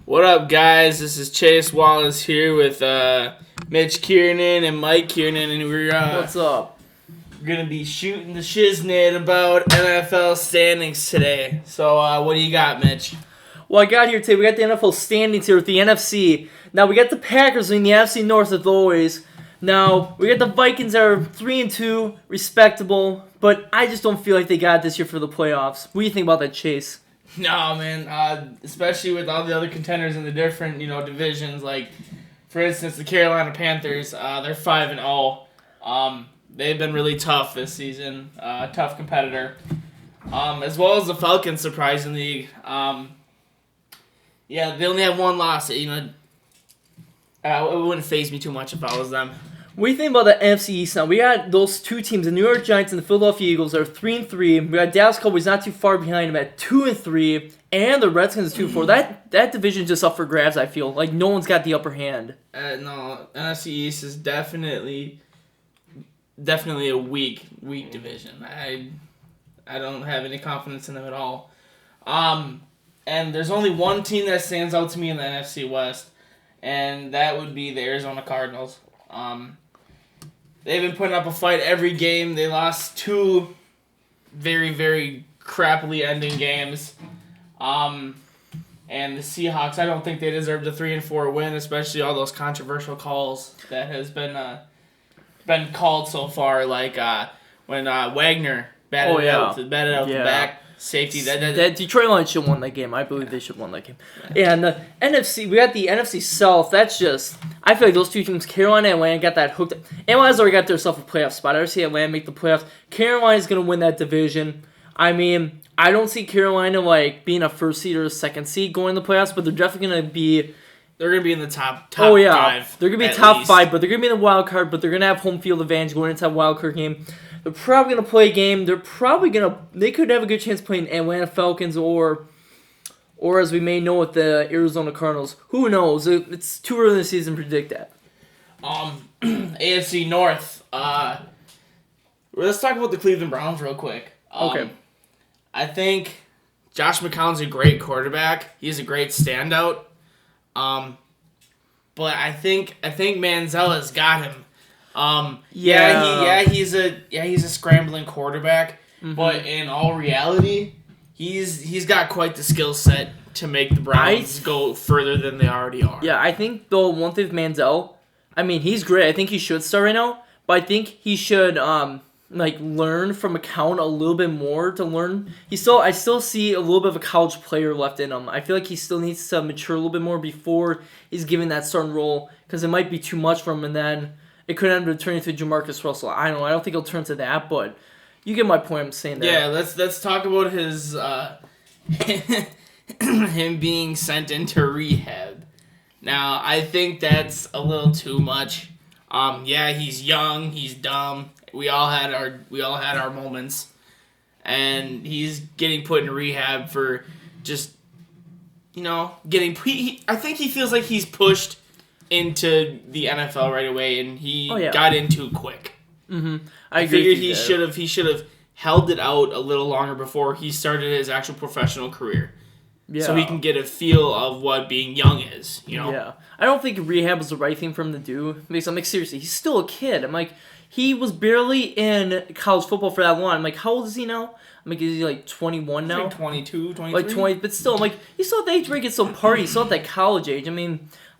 What up, guys? This is Chase Wallace here with Mitch Kiernan and Mike Kiernan, and we're What's up? Gonna be shooting the shiznit about NFL standings today. So, what do you got, Mitch? Well, I got here today. We got the NFL standings here with the NFC. Now we got the Packers in the NFC North as always. Now we got the Vikings that are 3-2, respectable, but I just don't feel like they got it this year for the playoffs. What do you think about that, Chase? No, man. Especially with all the other contenders in the different, divisions. Like, for instance, the Carolina Panthers. They're 5-0. They've been really tough this season. Tough competitor. As well as the Falcons, surprisingly. Yeah, they only have one loss. It wouldn't faze me too much if I was them. What do you think about the NFC East now? We got those two teams, the New York Giants and the Philadelphia Eagles, are 3-3. We got Dallas Cowboys not too far behind them at 2-3, and the Redskins 2-4. That division is just up for grabs. I feel like no one's got the upper hand. No, NFC East is definitely a weak division. I don't have any confidence in them at all. And there's only one team that stands out to me in the NFC West, and that would be the Arizona Cardinals. They've been putting up a fight every game. They lost two very, very crappily ending games. And the Seahawks, I don't think they deserved a 3-4 win, especially all those controversial calls that has been called so far, like when Wagner batted out the back. Safety. That Detroit Lions should have won that game. I believe they should have won that game. Yeah, and the NFC, we got the NFC South. That's just, I feel like those two teams, Carolina and Atlanta, got that hooked up. Atlanta's already got themselves a playoff spot. I already see Atlanta make the playoffs. Carolina's going to win that division. I mean, I don't see Carolina being a first seed or a second seed going to the playoffs, but they're definitely going to be. They're going to be in the top 5. They're going to be top 5, but they're going to be in the wild card, but they're going to have home field advantage going into that wild card game. They're probably going to play a game. They could have a good chance playing Atlanta Falcons or as we may know with the Arizona Cardinals. Who knows? It's too early in the season to predict that. AFC North. Let's talk about the Cleveland Browns real quick. Okay. I think Josh McCown's a great quarterback. He's a great standout. But I think Manziel has got him. He's a scrambling quarterback, but in all reality, he's got quite the skill set to make the Browns go further than they already are. Yeah, I think though one thing with Manziel, I mean he's great. I think he should start right now, but I think he should learn from McCown a little bit more to learn. I still see a little bit of a college player left in him. I feel like he still needs to mature a little bit more before he's given that starting role because it might be too much for him, and then it could end up turning to Jamarcus Russell. I don't know. I don't think he'll turn to that, but you get my point. I'm saying that. Yeah, let's talk about his him being sent into rehab. Now, I think that's a little too much. He's young, he's dumb. We all had our moments, and he's getting put in rehab for just getting. I think he feels like he's pushed into the NFL right away, and he got in too quick. I figured he should have held it out a little longer before he started his actual professional career, so he can get a feel of what being young is. Yeah, I don't think rehab was the right thing for him to do. Because I'm seriously, he's still a kid. He was barely in college football for that long. I'm how old is he now? Is he 21 now? 22, 23? 20, but still, he's still at the age where he gets some party. He's still at that college age.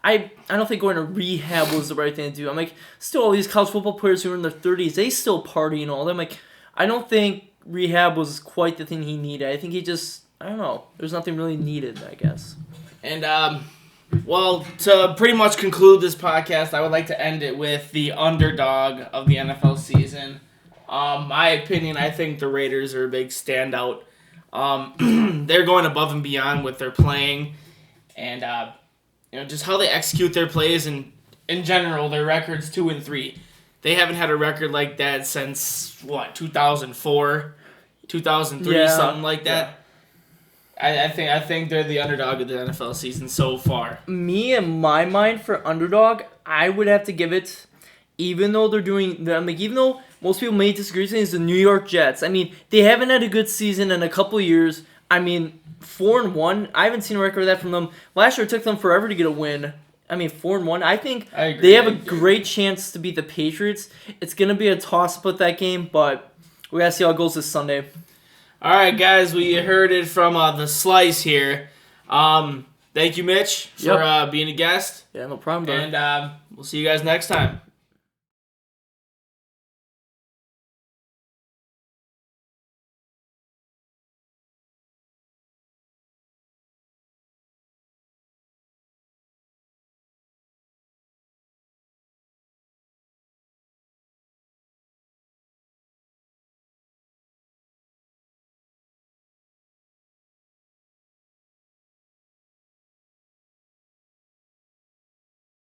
I don't think going to rehab was the right thing to do. Still all these college football players who are in their 30s, they still party and all that. I don't think rehab was quite the thing he needed. I think he just, I don't know. There's nothing really needed, I guess. And, to pretty much conclude this podcast, I would like to end it with the underdog of the NFL season. My opinion, I think the Raiders are a big standout. They're going above and beyond with their playing, and just how they execute their plays, and in general, their record's 2-3. They haven't had a record like that since 2004, 2003, something like that. Yeah. I think they're the underdog of the NFL season so far. Me, in my mind, for underdog, I would have to give it, even though even though most people may disagree with me, is the New York Jets. They haven't had a good season in a couple of years. I mean, 4-1. I haven't seen a record of that from them. Last year it took them forever to get a win. I mean, 4-1. I think they have a great chance to beat the Patriots. It's gonna be a toss-up with that game, but we gotta see how it goes this Sunday. All right, guys, we heard it from the Slice here. Thank you, Mitch, for being a guest. Yeah, no problem. And we'll see you guys next time.